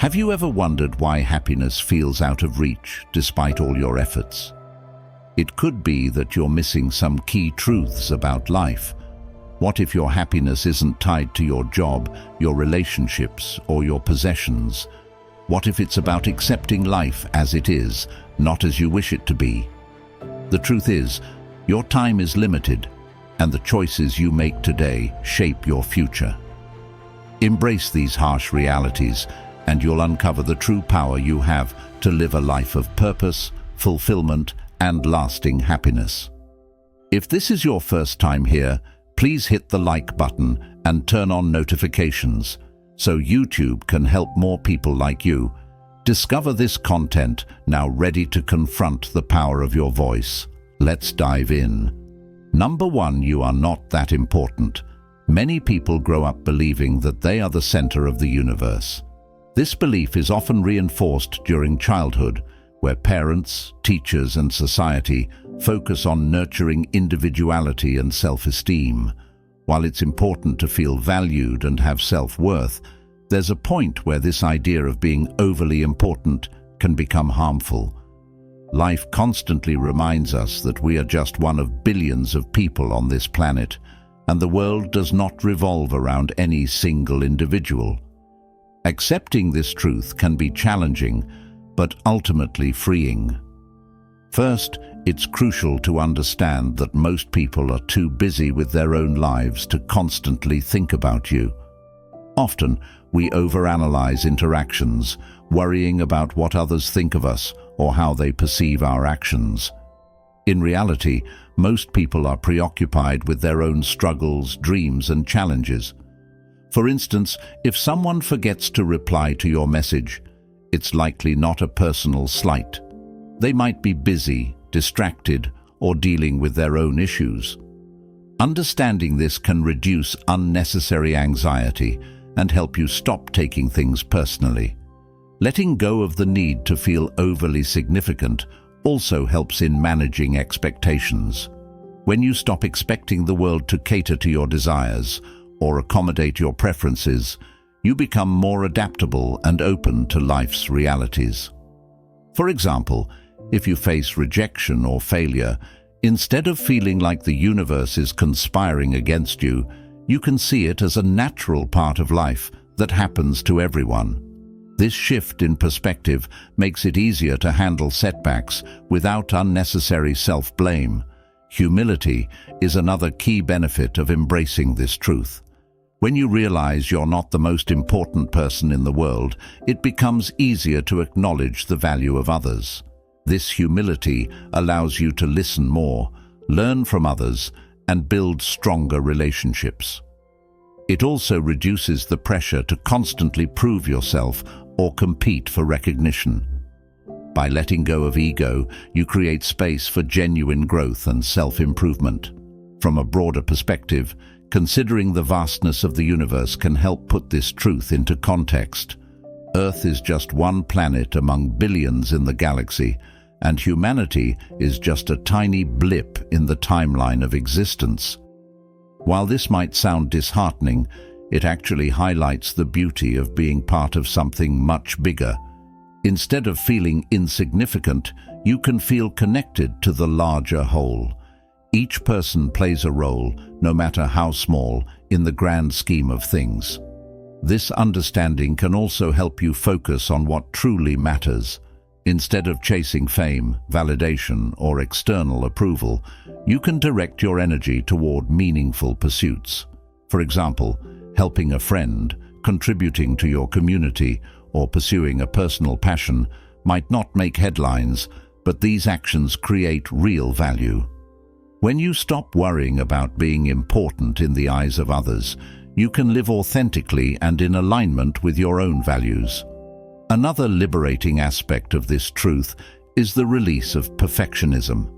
Have you ever wondered why happiness feels out of reach despite all your efforts? It could be that you're missing some key truths about life. What if your happiness isn't tied to your job, your relationships, or your possessions? What if it's about accepting life as it is, not as you wish it to be? The truth is, your time is limited, and the choices you make today shape your future. Embrace these harsh realities, and you'll uncover the true power you have to live a life of purpose, fulfillment, and lasting happiness. If this is your first time here, please hit the like button and turn on notifications so YouTube can help more people like you discover this content, now ready to confront the power of your voice. Let's dive in. Number 1, you are not that important. Many people grow up believing that they are the center of the universe. This belief is often reinforced during childhood, where parents, teachers, and society focus on nurturing individuality and self-esteem. While it's important to feel valued and have self-worth, there's a point where this idea of being overly important can become harmful. Life constantly reminds us that we are just one of billions of people on this planet, and the world does not revolve around any single individual. Accepting this truth can be challenging, but ultimately freeing. First, it's crucial to understand that most people are too busy with their own lives to constantly think about you. Often, we overanalyze interactions, worrying about what others think of us or how they perceive our actions. In reality, most people are preoccupied with their own struggles, dreams, and challenges. For instance, if someone forgets to reply to your message, it's likely not a personal slight. They might be busy, distracted, or dealing with their own issues. Understanding this can reduce unnecessary anxiety and help you stop taking things personally. Letting go of the need to feel overly significant also helps in managing expectations. When you stop expecting the world to cater to your desires or accommodate your preferences, you become more adaptable and open to life's realities. For example, if you face rejection or failure, instead of feeling like the universe is conspiring against you, you can see it as a natural part of life that happens to everyone. This shift in perspective makes it easier to handle setbacks without unnecessary self-blame. Humility is another key benefit of embracing this truth. When you realize you're not the most important person in the world, it becomes easier to acknowledge the value of others. This humility allows you to listen more, learn from others, and build stronger relationships. It also reduces the pressure to constantly prove yourself or compete for recognition. By letting go of ego, you create space for genuine growth and self-improvement. From a broader perspective, considering the vastness of the universe can help put this truth into context. Earth is just one planet among billions in the galaxy, and humanity is just a tiny blip in the timeline of existence. While this might sound disheartening, it actually highlights the beauty of being part of something much bigger. Instead of feeling insignificant, you can feel connected to the larger whole. Each person plays a role, no matter how small, in the grand scheme of things. This understanding can also help you focus on what truly matters. Instead of chasing fame, validation, or external approval, you can direct your energy toward meaningful pursuits. For example, helping a friend, contributing to your community, or pursuing a personal passion might not make headlines, but these actions create real value. When you stop worrying about being important in the eyes of others, you can live authentically and in alignment with your own values. Another liberating aspect of this truth is the release of perfectionism.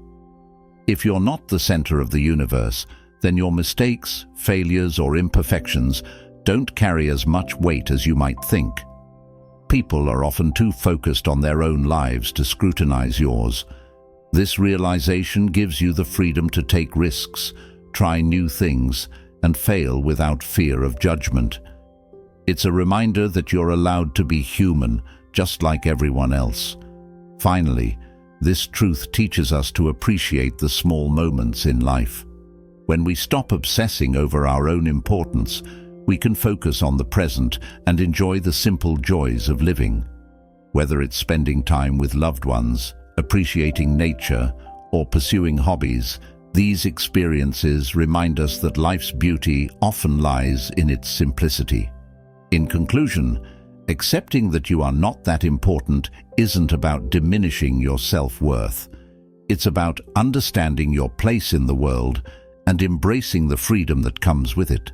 If you're not the center of the universe, then your mistakes, failures, or imperfections don't carry as much weight as you might think. People are often too focused on their own lives to scrutinize yours. This realization gives you the freedom to take risks, try new things, and fail without fear of judgment. It's a reminder that you're allowed to be human, just like everyone else. Finally, this truth teaches us to appreciate the small moments in life. When we stop obsessing over our own importance, we can focus on the present and enjoy the simple joys of living. Whether it's spending time with loved ones, appreciating nature, or pursuing hobbies, these experiences remind us that life's beauty often lies in its simplicity. In conclusion, accepting that you are not that important isn't about diminishing your self-worth. It's about understanding your place in the world and embracing the freedom that comes with it.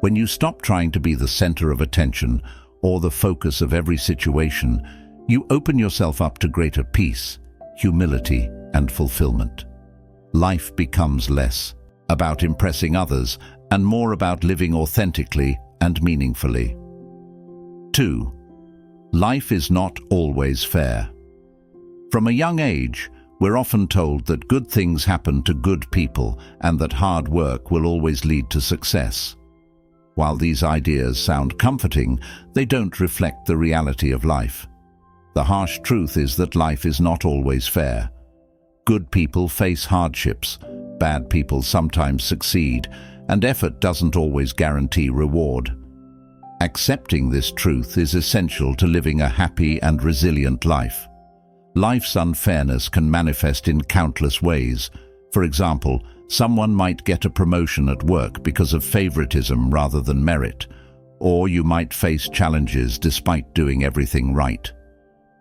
When you stop trying to be the center of attention or the focus of every situation, you open yourself up to greater peace, humility, and fulfillment. Life becomes less about impressing others and more about living authentically and meaningfully. 2. Life is not always fair. From a young age, we're often told that good things happen to good people and that hard work will always lead to success. While these ideas sound comforting, they don't reflect the reality of life. The harsh truth is that life is not always fair. Good people face hardships, bad people sometimes succeed, and effort doesn't always guarantee reward. Accepting this truth is essential to living a happy and resilient life. Life's unfairness can manifest in countless ways. For example, someone might get a promotion at work because of favoritism rather than merit, or you might face challenges despite doing everything right.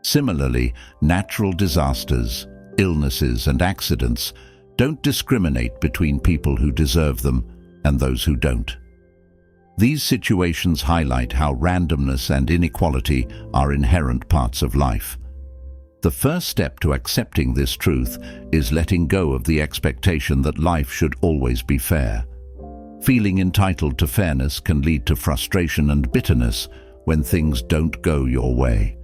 Similarly, natural disasters, illnesses, and accidents don't discriminate between people who deserve them and those who don't. These situations highlight how randomness and inequality are inherent parts of life. The first step to accepting this truth is letting go of the expectation that life should always be fair. Feeling entitled to fairness can lead to frustration and bitterness when things don't go your way.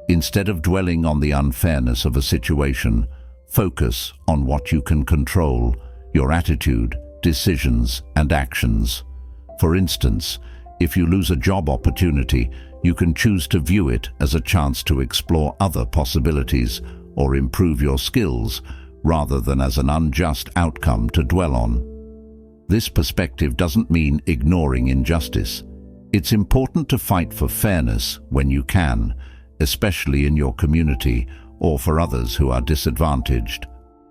Instead of dwelling on the unfairness of a situation, focus on what you can control: your attitude, decisions, and actions. For instance, if you lose a job opportunity, you can choose to view it as a chance to explore other possibilities or improve your skills, rather than as an unjust outcome to dwell on. This perspective doesn't mean ignoring injustice. It's important to fight for fairness when you can, especially in your community or for others who are disadvantaged.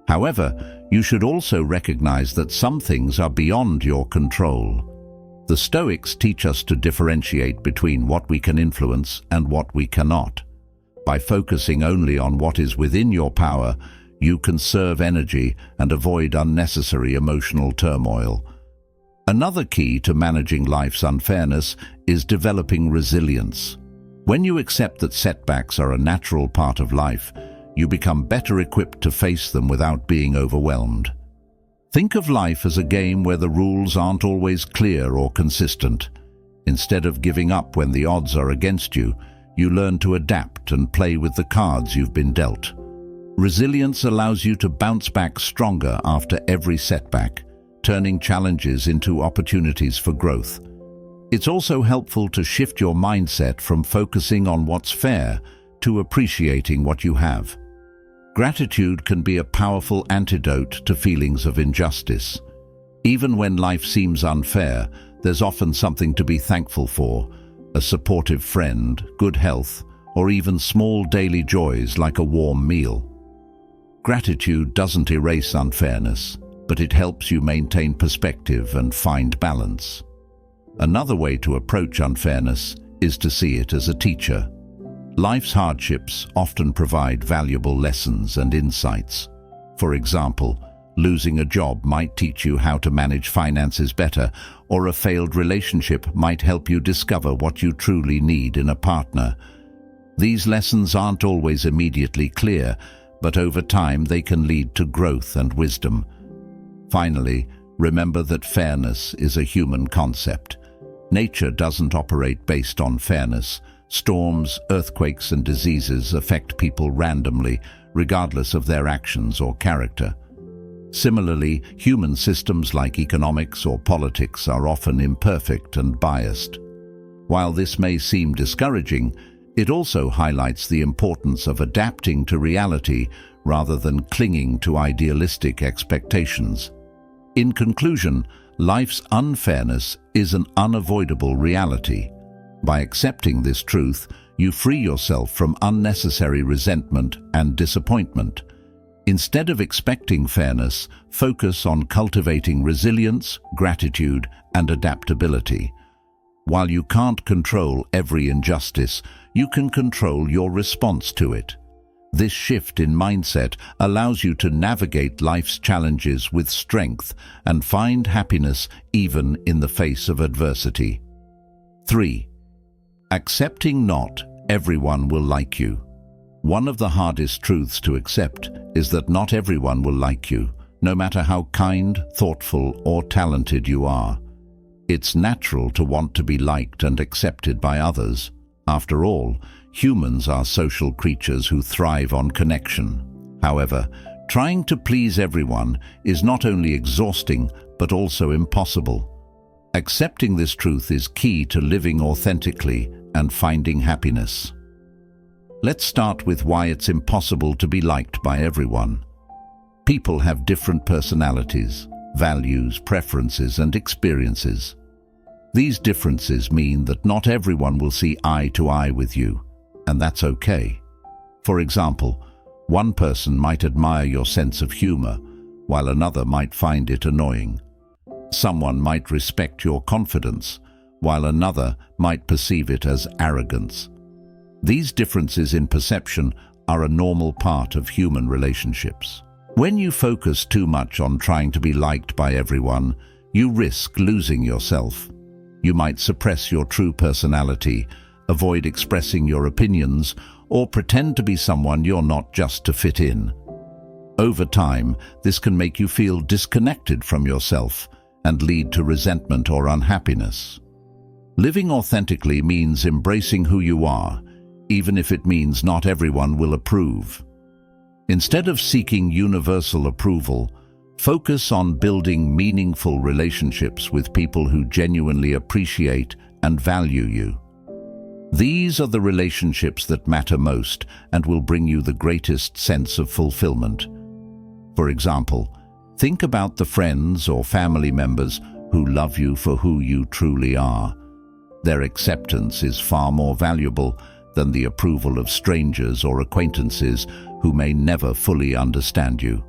However, you should also recognize that some things are beyond your control. The Stoics teach us to differentiate between what we can influence and what we cannot. By focusing only on what is within your power, you conserve energy and avoid unnecessary emotional turmoil. Another key to managing life's unfairness is developing resilience. When you accept that setbacks are a natural part of life, you become better equipped to face them without being overwhelmed. Think of life as a game where the rules aren't always clear or consistent. Instead of giving up when the odds are against you, you learn to adapt and play with the cards you've been dealt. Resilience allows you to bounce back stronger after every setback, turning challenges into opportunities for growth. It's also helpful to shift your mindset from focusing on what's fair to appreciating what you have. Gratitude can be a powerful antidote to feelings of injustice. Even when life seems unfair, there's often something to be thankful for: a supportive friend, good health, or even small daily joys like a warm meal. Gratitude doesn't erase unfairness, but it helps you maintain perspective and find balance. Another way to approach unfairness is to see it as a teacher. Life's hardships often provide valuable lessons and insights. For example, losing a job might teach you how to manage finances better, or a failed relationship might help you discover what you truly need in a partner. These lessons aren't always immediately clear, but over time they can lead to growth and wisdom. Finally, remember that fairness is a human concept. Nature doesn't operate based on fairness. Storms, earthquakes, and diseases affect people randomly, regardless of their actions or character. Similarly, human systems like economics or politics are often imperfect and biased. While this may seem discouraging, it also highlights the importance of adapting to reality rather than clinging to idealistic expectations. In conclusion, life's unfairness is an unavoidable reality. By accepting this truth, you free yourself from unnecessary resentment and disappointment. Instead of expecting fairness, focus on cultivating resilience, gratitude, and adaptability. While you can't control every injustice, you can control your response to it. This shift in mindset allows you to navigate life's challenges with strength and find happiness even in the face of adversity. 3. Accepting not everyone will like you. One of the hardest truths to accept is that not everyone will like you, no matter how kind, thoughtful, or talented you are. It's natural to want to be liked and accepted by others. After all, humans are social creatures who thrive on connection. However, trying to please everyone is not only exhausting, but also impossible. Accepting this truth is key to living authentically and finding happiness. Let's start with why it's impossible to be liked by everyone. People have different personalities, values, preferences, and experiences. These differences mean that not everyone will see eye to eye with you, and that's okay. For example, one person might admire your sense of humor, while another might find it annoying. Someone might respect your confidence, while another might perceive it as arrogance. These differences in perception are a normal part of human relationships. When you focus too much on trying to be liked by everyone, you risk losing yourself. You might suppress your true personality, avoid expressing your opinions, or pretend to be someone you're not just to fit in. Over time, this can make you feel disconnected from yourself and lead to resentment or unhappiness. Living authentically means embracing who you are, even if it means not everyone will approve. Instead of seeking universal approval, focus on building meaningful relationships with people who genuinely appreciate and value you. These are the relationships that matter most and will bring you the greatest sense of fulfillment. For example, think about the friends or family members who love you for who you truly are. Their acceptance is far more valuable than the approval of strangers or acquaintances who may never fully understand you.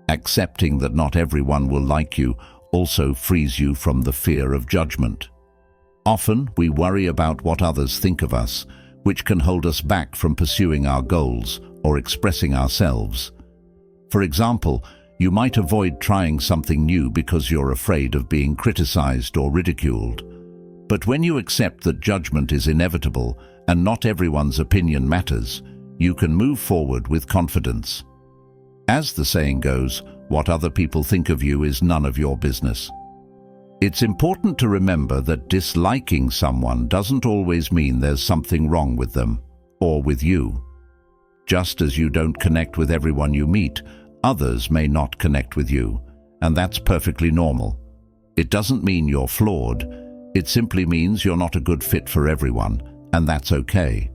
Accepting that not everyone will like you also frees you from the fear of judgment. Often, we worry about what others think of us, which can hold us back from pursuing our goals or expressing ourselves. For example, you might avoid trying something new because you're afraid of being criticized or ridiculed. But when you accept that judgment is inevitable and not everyone's opinion matters, you can move forward with confidence. As the saying goes, what other people think of you is none of your business. It's important to remember that disliking someone doesn't always mean there's something wrong with them or with you. Just as you don't connect with everyone you meet, others may not connect with you, and that's perfectly normal. It doesn't mean you're flawed. It simply means you're not a good fit for everyone, and that's okay.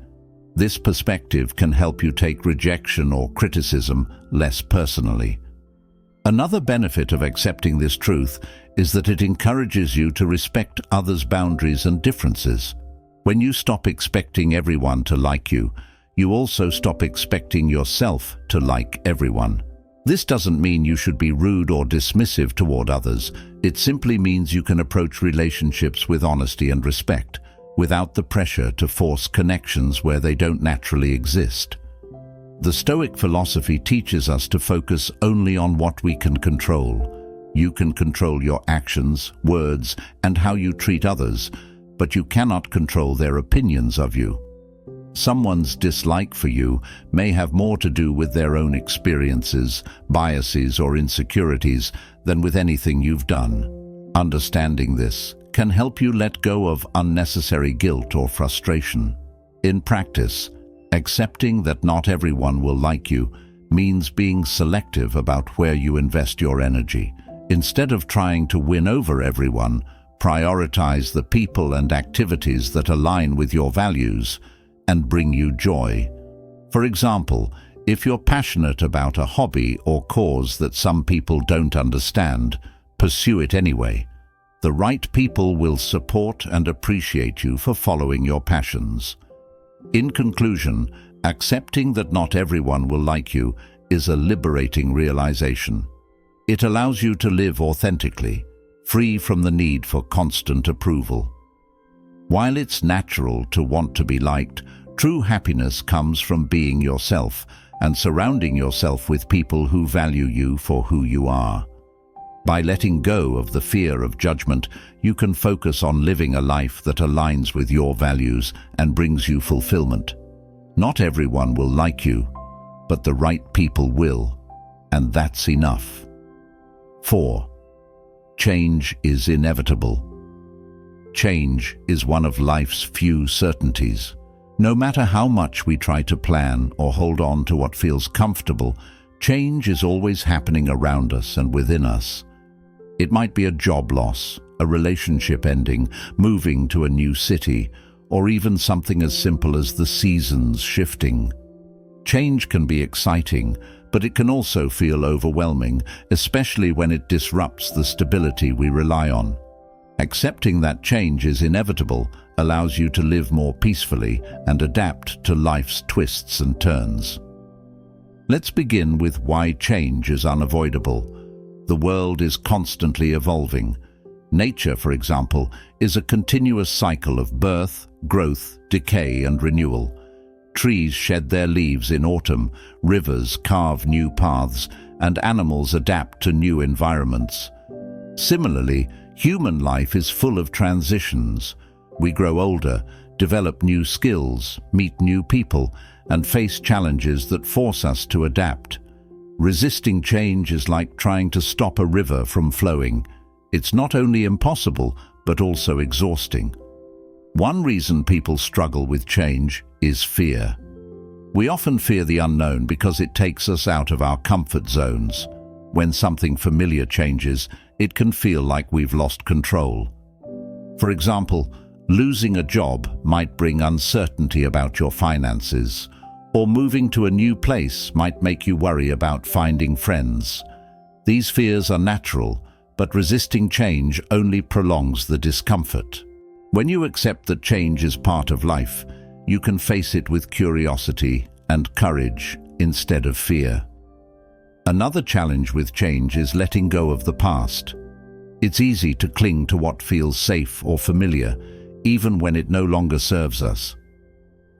This perspective can help you take rejection or criticism less personally. Another benefit of accepting this truth is that it encourages you to respect others' boundaries and differences. When you stop expecting everyone to like you, you also stop expecting yourself to like everyone. This doesn't mean you should be rude or dismissive toward others. It simply means you can approach relationships with honesty and respect, without the pressure to force connections where they don't naturally exist. The Stoic philosophy teaches us to focus only on what we can control. You can control your actions, words, and how you treat others, but you cannot control their opinions of you. Someone's dislike for you may have more to do with their own experiences, biases, or insecurities than with anything you've done. Understanding this can help you let go of unnecessary guilt or frustration. In practice, accepting that not everyone will like you means being selective about where you invest your energy. Instead of trying to win over everyone, Prioritize the people and activities that align with your values and bring you joy. For example, if you're passionate about a hobby or cause that some people don't understand, pursue it anyway. The right people will support and appreciate you for following your passions. In conclusion, accepting that not everyone will like you is a liberating realization. It allows you to live authentically, free from the need for constant approval. While it's natural to want to be liked, true happiness comes from being yourself and surrounding yourself with people who value you for who you are. By letting go of the fear of judgment, you can focus on living a life that aligns with your values and brings you fulfillment. Not everyone will like you, but the right people will, and that's enough. 4. Change is inevitable. Change is one of life's few certainties. No matter how much we try to plan or hold on to what feels comfortable, change is always happening around us and within us. It might be a job loss, a relationship ending, moving to a new city, or even something as simple as the seasons shifting. Change can be exciting, but it can also feel overwhelming, especially when it disrupts the stability we rely on. Accepting that change is inevitable allows you to live more peacefully and adapt to life's twists and turns. Let's begin with why change is unavoidable. The world is constantly evolving. Nature, for example, is a continuous cycle of birth, growth, decay, and renewal. Trees shed their leaves in autumn, rivers carve new paths, and animals adapt to new environments. Similarly, human life is full of transitions. We grow older, develop new skills, meet new people, and face challenges that force us to adapt. Resisting change is like trying to stop a river from flowing. It's not only impossible, but also exhausting. One reason people struggle with change is fear. We often fear the unknown because it takes us out of our comfort zones. When something familiar changes, it can feel like we've lost control. For example, losing a job might bring uncertainty about your finances, or moving to a new place might make you worry about finding friends. These fears are natural, but resisting change only prolongs the discomfort. When you accept that change is part of life, you can face it with curiosity and courage instead of fear. Another challenge with change is letting go of the past. It's easy to cling to what feels safe or familiar, even when it no longer serves us.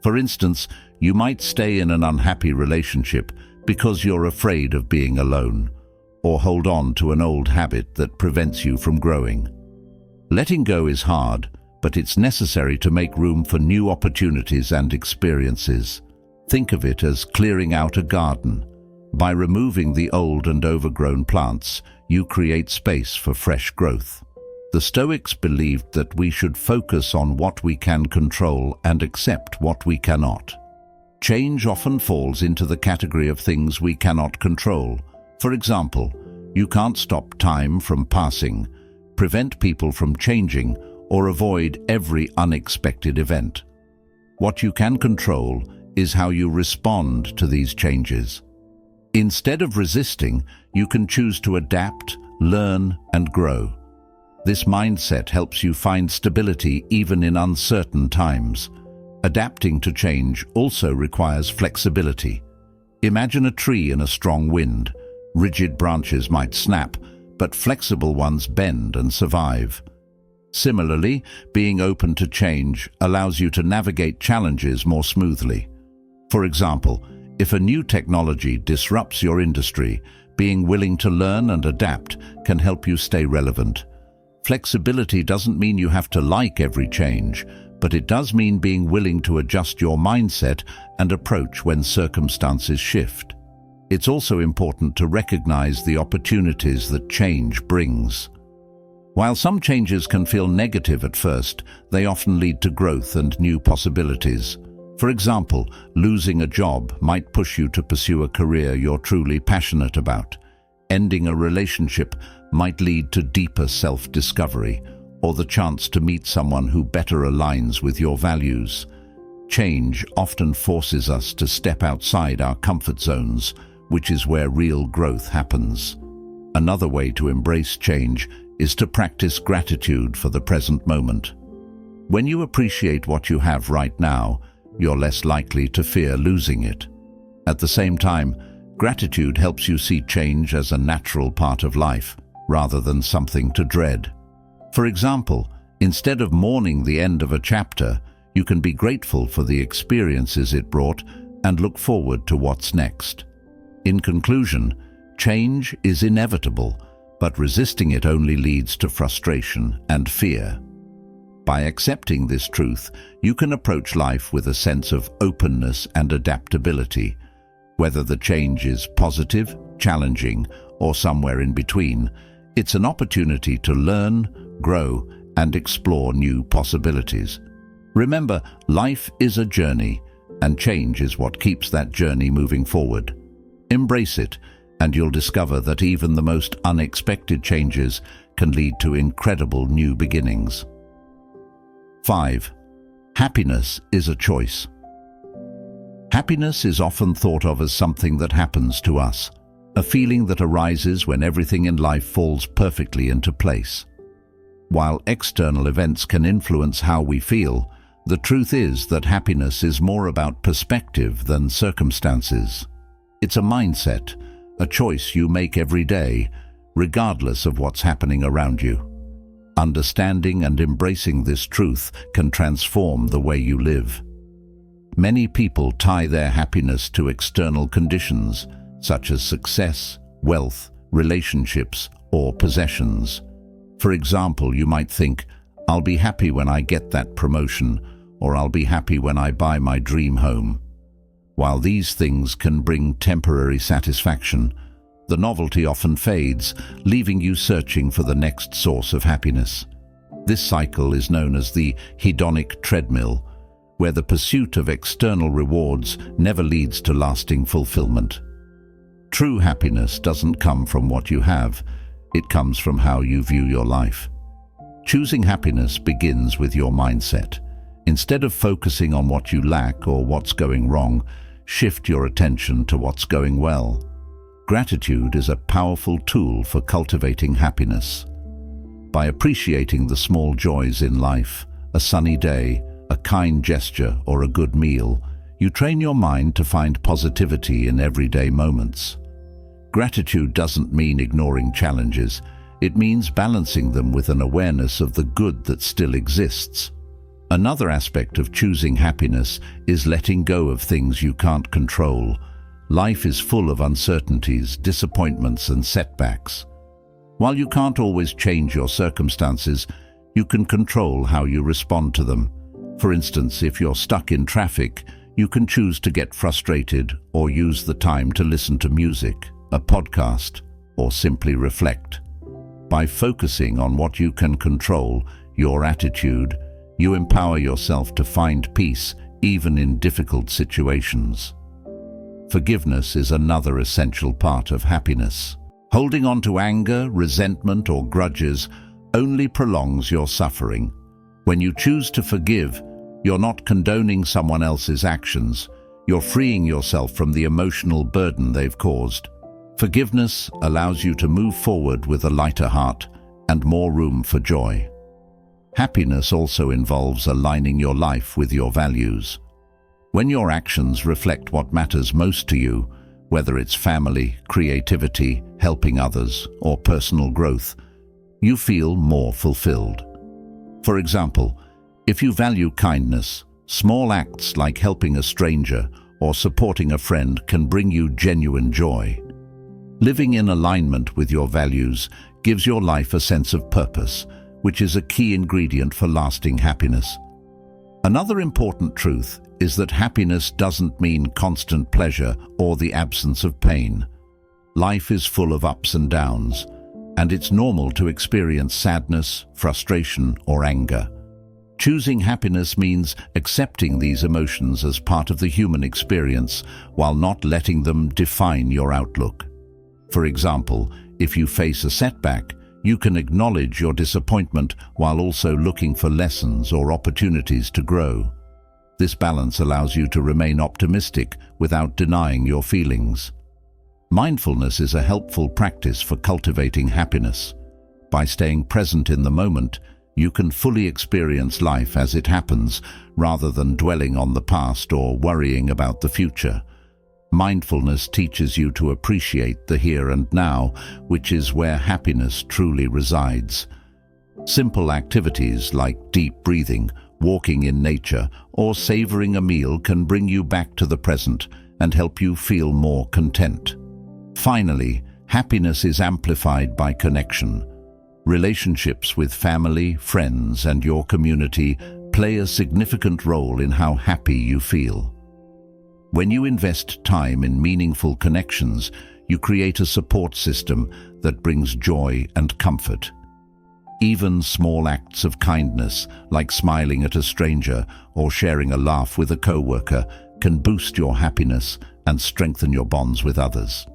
For instance, you might stay in an unhappy relationship because you're afraid of being alone, or hold on to an old habit that prevents you from growing. Letting go is hard, but it's necessary to make room for new opportunities and experiences. Think of it as clearing out a garden. By removing the old and overgrown plants, you create space for fresh growth. The Stoics believed that we should focus on what we can control and accept what we cannot. Change often falls into the category of things we cannot control. For example, you can't stop time from passing, prevent people from changing, or avoid every unexpected event. What you can control is how you respond to these changes. Instead of resisting, you can choose to adapt, learn, and grow. This mindset helps you find stability even in uncertain times. Adapting to change also requires flexibility. Imagine a tree in a strong wind. Rigid branches might snap, but flexible ones bend and survive. Similarly, being open to change allows you to navigate challenges more smoothly. For example, if a new technology disrupts your industry, being willing to learn and adapt can help you stay relevant. Flexibility doesn't mean you have to like every change, but it does mean being willing to adjust your mindset and approach when circumstances shift. It's also important to recognize the opportunities that change brings. While some changes can feel negative at first, they often lead to growth and new possibilities. For example, losing a job might push you to pursue a career you're truly passionate about. Ending a relationship might lead to deeper self-discovery, or the chance to meet someone who better aligns with your values. Change often forces us to step outside our comfort zones, which is where real growth happens. Another way to embrace change is to practice gratitude for the present moment. When you appreciate what you have right now, you're less likely to fear losing it. At the same time, gratitude helps you see change as a natural part of life, rather than something to dread. For example, instead of mourning the end of a chapter, you can be grateful for the experiences it brought and look forward to what's next. In conclusion, change is inevitable, but resisting it only leads to frustration and fear. By accepting this truth, you can approach life with a sense of openness and adaptability. Whether the change is positive, challenging, or somewhere in between, it's an opportunity to learn, grow, and explore new possibilities. Remember, life is a journey, and change is what keeps that journey moving forward. Embrace it, and you'll discover that even the most unexpected changes can lead to incredible new beginnings. 5. Happiness is a choice. Happiness is often thought of as something that happens to us, a feeling that arises when everything in life falls perfectly into place. While external events can influence how we feel, the truth is that happiness is more about perspective than circumstances. It's a mindset, a choice you make every day, regardless of what's happening around you. Understanding and embracing this truth can transform the way you live. Many people tie their happiness to external conditions, such as success, wealth, relationships, or possessions. For example, you might think, "I'll be happy when I get that promotion," or "I'll be happy when I buy my dream home." While these things can bring temporary satisfaction, the novelty often fades, leaving you searching for the next source of happiness. This cycle is known as the hedonic treadmill, where the pursuit of external rewards never leads to lasting fulfillment. True happiness doesn't come from what you have, it comes from how you view your life. Choosing happiness begins with your mindset. Instead of focusing on what you lack or what's going wrong, shift your attention to what's going well. Gratitude is a powerful tool for cultivating happiness. By appreciating the small joys in life, a sunny day, a kind gesture, or a good meal, you train your mind to find positivity in everyday moments. Gratitude doesn't mean ignoring challenges, it means balancing them with an awareness of the good that still exists. Another aspect of choosing happiness is letting go of things you can't control. Life is full of uncertainties, disappointments, and setbacks. While you can't always change your circumstances, you can control how you respond to them. For instance, if you're stuck in traffic, you can choose to get frustrated or use the time to listen to music, a podcast, or simply reflect. By focusing on what you can control, your attitude, you empower yourself to find peace even in difficult situations. Forgiveness is another essential part of happiness. Holding on to anger, resentment, or grudges only prolongs your suffering. When you choose to forgive, you're not condoning someone else's actions. You're freeing yourself from the emotional burden they've caused. Forgiveness allows you to move forward with a lighter heart and more room for joy. Happiness also involves aligning your life with your values. When your actions reflect what matters most to you, whether it's family, creativity, helping others, or personal growth, you feel more fulfilled. For example, if you value kindness, small acts like helping a stranger or supporting a friend can bring you genuine joy. Living in alignment with your values gives your life a sense of purpose, which is a key ingredient for lasting happiness. Another important truth is that happiness doesn't mean constant pleasure or the absence of pain. Life is full of ups and downs, and it's normal to experience sadness, frustration, or anger. Choosing happiness means accepting these emotions as part of the human experience while not letting them define your outlook. For example, if you face a setback, You can acknowledge your disappointment while also looking for lessons or opportunities to grow. This balance allows you to remain optimistic without denying your feelings. Mindfulness is a helpful practice for cultivating happiness. By staying present in the moment, you can fully experience life as it happens, rather than dwelling on the past or worrying about the future. Mindfulness teaches you to appreciate the here and now, which is where happiness truly resides. Simple activities like deep breathing, walking in nature, or savoring a meal can bring you back to the present and help you feel more content. Finally, happiness is amplified by connection. Relationships with family, friends, and your community play a significant role in how happy you feel. When you invest time in meaningful connections, you create a support system that brings joy and comfort. Even small acts of kindness, like smiling at a stranger or sharing a laugh with a coworker, can boost your happiness and strengthen your bonds with others.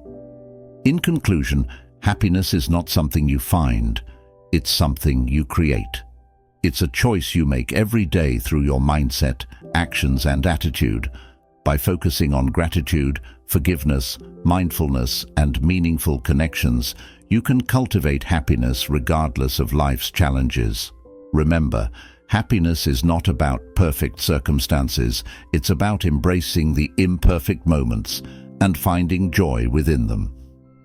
In conclusion, happiness is not something you find, it's something you create. It's a choice you make every day through your mindset, actions, and attitude. By focusing on gratitude, forgiveness, mindfulness, and meaningful connections, you can cultivate happiness regardless of life's challenges. Remember, happiness is not about perfect circumstances, it's about embracing the imperfect moments and finding joy within them.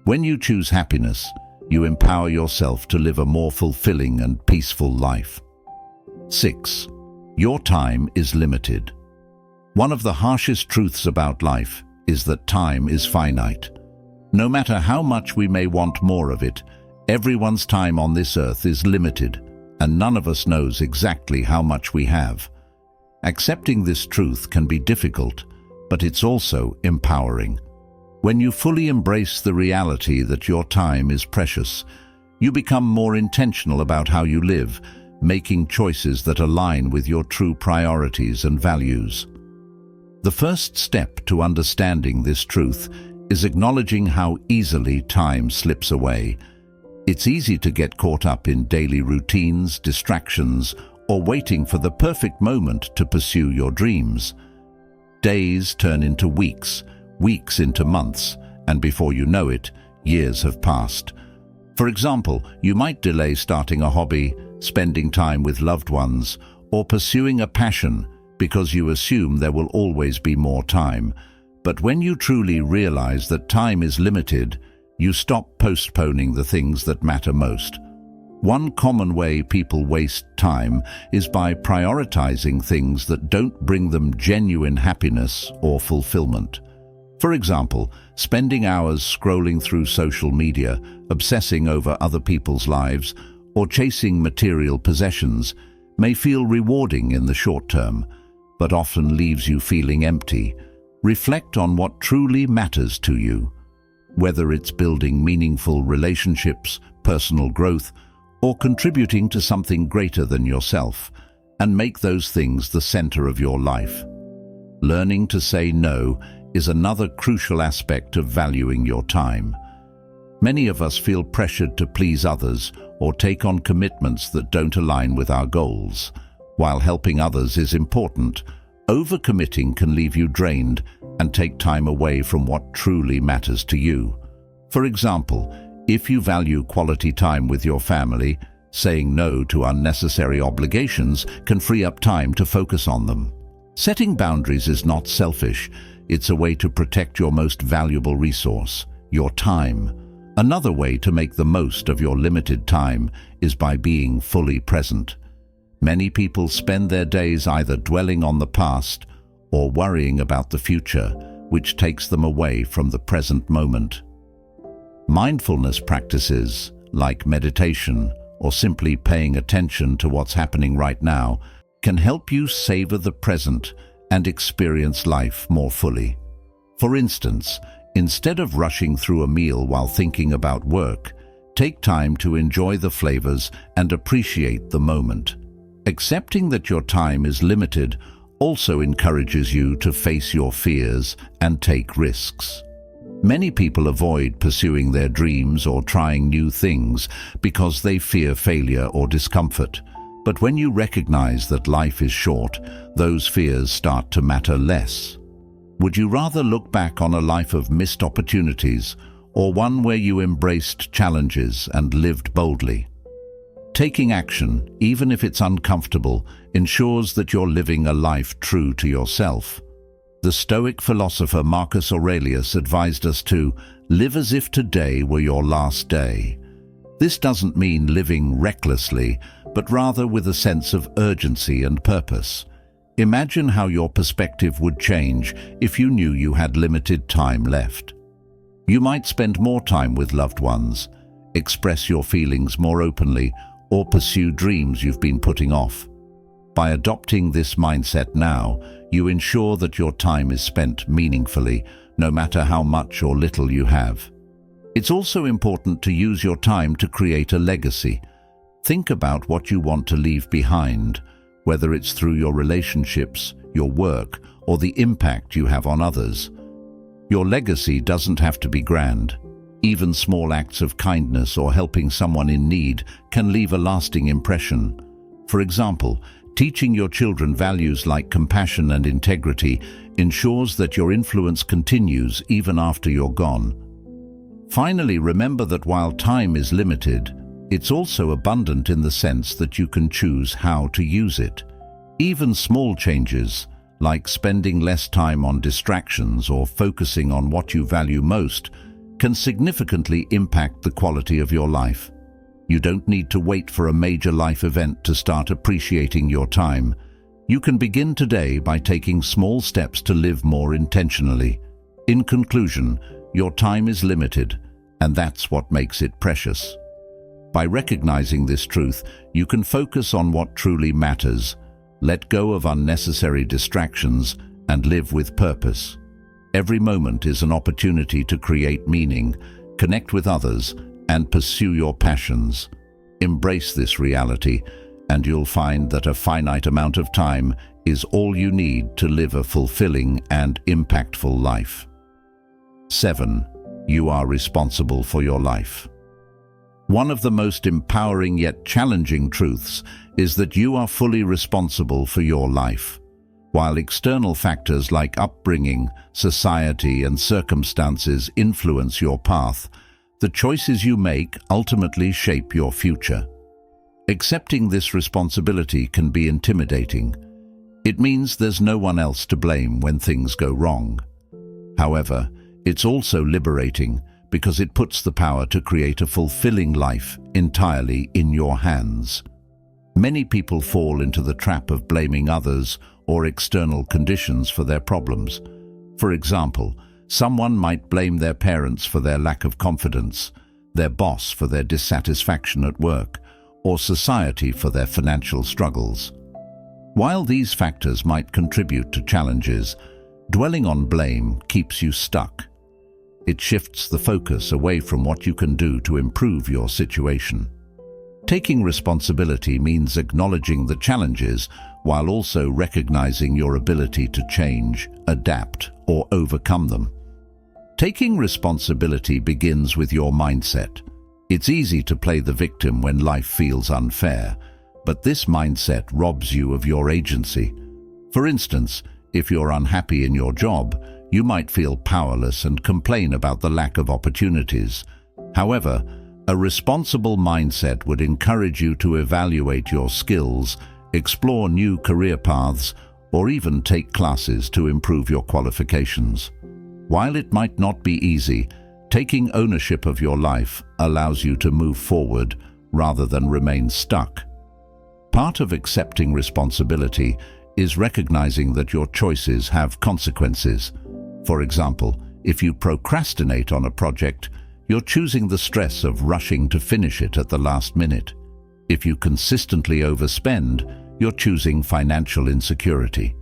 When you choose happiness, you empower yourself to live a more fulfilling and peaceful life. 6. Your time is limited. One of the harshest truths about life is that time is finite. No matter how much we may want more of it, everyone's time on this earth is limited, and none of us knows exactly how much we have. Accepting this truth can be difficult, but it's also empowering. When you fully embrace the reality that your time is precious, you become more intentional about how you live, making choices that align with your true priorities and values. The first step to understanding this truth is acknowledging how easily time slips away. It's easy to get caught up in daily routines, distractions, or waiting for the perfect moment to pursue your dreams. Days turn into weeks, weeks into months, and before you know it, years have passed. For example, you might delay starting a hobby, spending time with loved ones, or pursuing a passion because you assume there will always be more time. But when you truly realize that time is limited, you stop postponing the things that matter most. One common way people waste time is by prioritizing things that don't bring them genuine happiness or fulfillment. For example, spending hours scrolling through social media, obsessing over other people's lives, or chasing material possessions may feel rewarding in the short term, but often leaves you feeling empty. Reflect on what truly matters to you, whether it's building meaningful relationships, personal growth, or contributing to something greater than yourself, and make those things the center of your life. Learning to say no is another crucial aspect of valuing your time. Many of us feel pressured to please others or take on commitments that don't align with our goals. While helping others is important, overcommitting can leave you drained and take time away from what truly matters to you. For example, if you value quality time with your family, saying no to unnecessary obligations can free up time to focus on them. Setting boundaries is not selfish. It's a way to protect your most valuable resource, your time. Another way to make the most of your limited time is by being fully present. Many people spend their days either dwelling on the past or worrying about the future, which takes them away from the present moment. Mindfulness practices, like meditation or simply paying attention to what's happening right now, can help you savor the present and experience life more fully. For instance, instead of rushing through a meal while thinking about work, take time to enjoy the flavors and appreciate the moment. Accepting that your time is limited also encourages you to face your fears and take risks. Many people avoid pursuing their dreams or trying new things because they fear failure or discomfort. But when you recognize that life is short, those fears start to matter less. Would you rather look back on a life of missed opportunities or one where you embraced challenges and lived boldly? Taking action, even if it's uncomfortable, ensures that you're living a life true to yourself. The Stoic philosopher Marcus Aurelius advised us to live as if today were your last day. This doesn't mean living recklessly, but rather with a sense of urgency and purpose. Imagine how your perspective would change if you knew you had limited time left. You might spend more time with loved ones, express your feelings more openly, or pursue dreams you've been putting off. By adopting this mindset now, you ensure that your time is spent meaningfully, no matter how much or little you have. It's also important to use your time to create a legacy. Think about what you want to leave behind, whether it's through your relationships, your work, or the impact you have on others. Your legacy doesn't have to be grand. Even small acts of kindness or helping someone in need can leave a lasting impression. For example, teaching your children values like compassion and integrity ensures that your influence continues even after you're gone. Finally, remember that while time is limited, it's also abundant in the sense that you can choose how to use it. Even small changes, like spending less time on distractions or focusing on what you value most, can significantly impact the quality of your life. You don't need to wait for a major life event to start appreciating your time. You can begin today by taking small steps to live more intentionally. In conclusion, your time is limited, and that's what makes it precious. By recognizing this truth, you can focus on what truly matters, let go of unnecessary distractions, and live with purpose. Every moment is an opportunity to create meaning, connect with others, and pursue your passions. Embrace this reality, and you'll find that a finite amount of time is all you need to live a fulfilling and impactful life. 7. You are responsible for your life. One of the most empowering yet challenging truths is that you are fully responsible for your life. While external factors like upbringing, society, and circumstances influence your path, the choices you make ultimately shape your future. Accepting this responsibility can be intimidating. It means there's no one else to blame when things go wrong. However, it's also liberating because it puts the power to create a fulfilling life entirely in your hands. Many people fall into the trap of blaming others or external conditions for their problems. For example, someone might blame their parents for their lack of confidence, their boss for their dissatisfaction at work, or society for their financial struggles. While these factors might contribute to challenges, dwelling on blame keeps you stuck. It shifts the focus away from what you can do to improve your situation. Taking responsibility means acknowledging the challenges while also recognizing your ability to change, adapt, or overcome them. Taking responsibility begins with your mindset. It's easy to play the victim when life feels unfair, but this mindset robs you of your agency. For instance, if you're unhappy in your job, you might feel powerless and complain about the lack of opportunities. However, a responsible mindset would encourage you to evaluate your skills, explore new career paths, or even take classes to improve your qualifications. While it might not be easy, taking ownership of your life allows you to move forward rather than remain stuck. Part of accepting responsibility is recognizing that your choices have consequences. For example, if you procrastinate on a project, you're choosing the stress of rushing to finish it at the last minute. If you consistently overspend, you're choosing financial insecurity.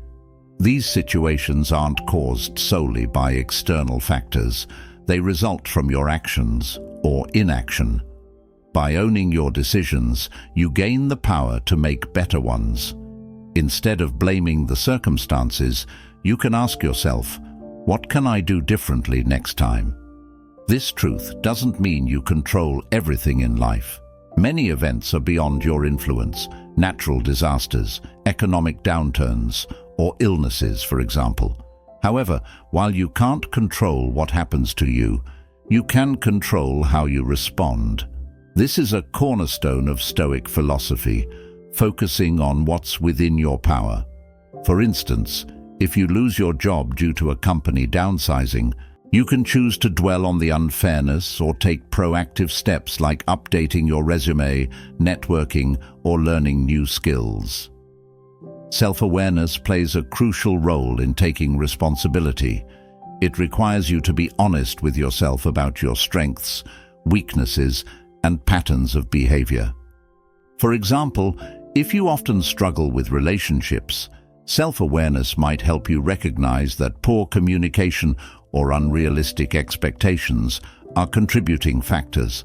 These situations aren't caused solely by external factors. They result from your actions or inaction. By owning your decisions, you gain the power to make better ones. Instead of blaming the circumstances, you can ask yourself, what can I do differently next time? This truth doesn't mean you control everything in life. Many events are beyond your influence: natural disasters, economic downturns, or illnesses, for example. However, while you can't control what happens to you, you can control how you respond. This is a cornerstone of Stoic philosophy, focusing on what's within your power. For instance, if you lose your job due to a company downsizing, you can choose to dwell on the unfairness or take proactive steps like updating your resume, networking, or learning new skills. Self-awareness plays a crucial role in taking responsibility. It requires you to be honest with yourself about your strengths, weaknesses, and patterns of behavior. For example, if you often struggle with relationships, self-awareness might help you recognize that poor communication or unrealistic expectations are contributing factors.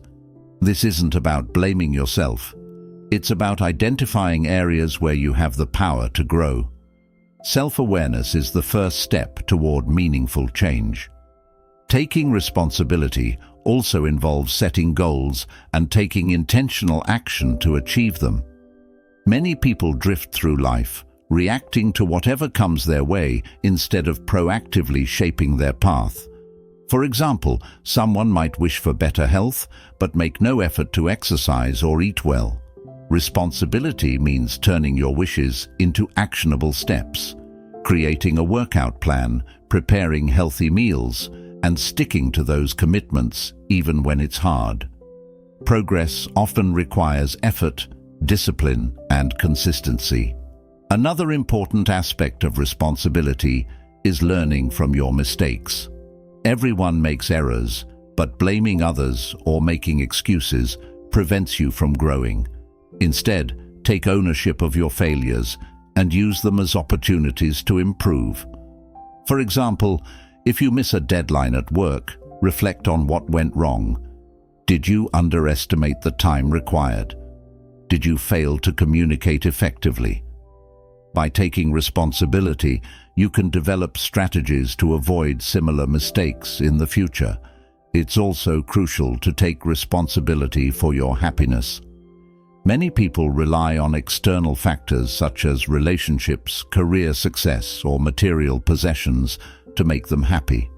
This isn't about blaming yourself. It's about identifying areas where you have the power to grow. Self-awareness is the first step toward meaningful change. Taking responsibility also involves setting goals and taking intentional action to achieve them. Many people drift through life, reacting to whatever comes their way instead of proactively shaping their path. For example, someone might wish for better health, but make no effort to exercise or eat well. Responsibility means turning your wishes into actionable steps, creating a workout plan, preparing healthy meals, and sticking to those commitments even when it's hard. Progress often requires effort, discipline, and consistency. Another important aspect of responsibility is learning from your mistakes. Everyone makes errors, but blaming others or making excuses prevents you from growing. Instead, take ownership of your failures and use them as opportunities to improve. For example, if you miss a deadline at work, reflect on what went wrong. Did you underestimate the time required? Did you fail to communicate effectively? By taking responsibility, you can develop strategies to avoid similar mistakes in the future. It's also crucial to take responsibility for your happiness. Many people rely on external factors such as relationships, career success, or material possessions to make them happy.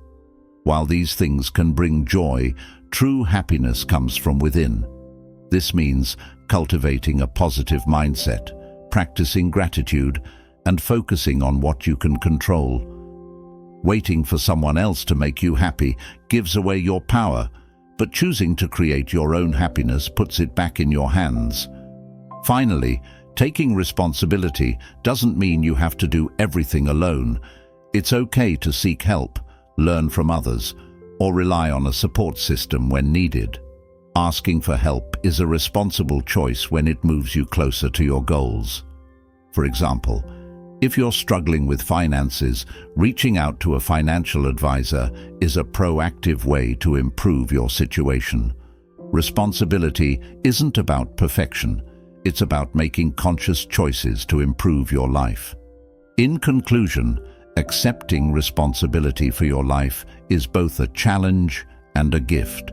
While these things can bring joy, true happiness comes from within. This means cultivating a positive mindset, practicing gratitude, and focusing on what you can control. Waiting for someone else to make you happy gives away your power, but choosing to create your own happiness puts it back in your hands. Finally, taking responsibility doesn't mean you have to do everything alone. It's okay to seek help, learn from others, or rely on a support system when needed. Asking for help is a responsible choice when it moves you closer to your goals. For example, if you're struggling with finances, reaching out to a financial advisor is a proactive way to improve your situation. Responsibility isn't about perfection. It's about making conscious choices to improve your life. In conclusion, accepting responsibility for your life is both a challenge and a gift.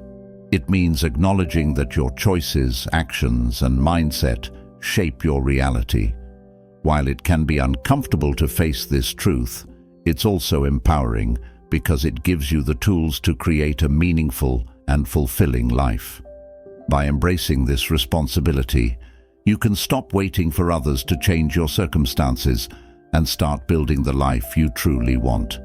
It means acknowledging that your choices, actions, and mindset shape your reality. While it can be uncomfortable to face this truth, it's also empowering because it gives you the tools to create a meaningful and fulfilling life. By embracing this responsibility, you can stop waiting for others to change your circumstances and start building the life you truly want.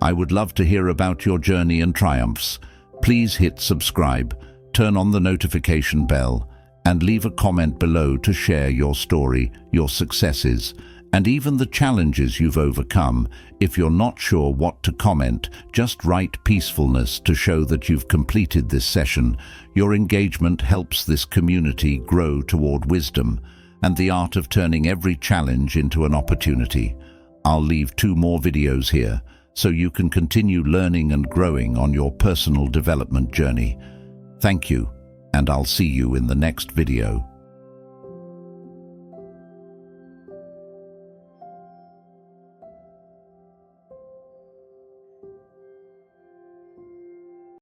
I would love to hear about your journey and triumphs. Please hit subscribe, turn on the notification bell, and leave a comment below to share your story, your successes, and even the challenges you've overcome. If you're not sure what to comment, just write peacefulness to show that you've completed this session. Your engagement helps this community grow toward wisdom and the art of turning every challenge into an opportunity. I'll leave 2 more videos here so you can continue learning and growing on your personal development journey. Thank you, and I'll see you in the next video.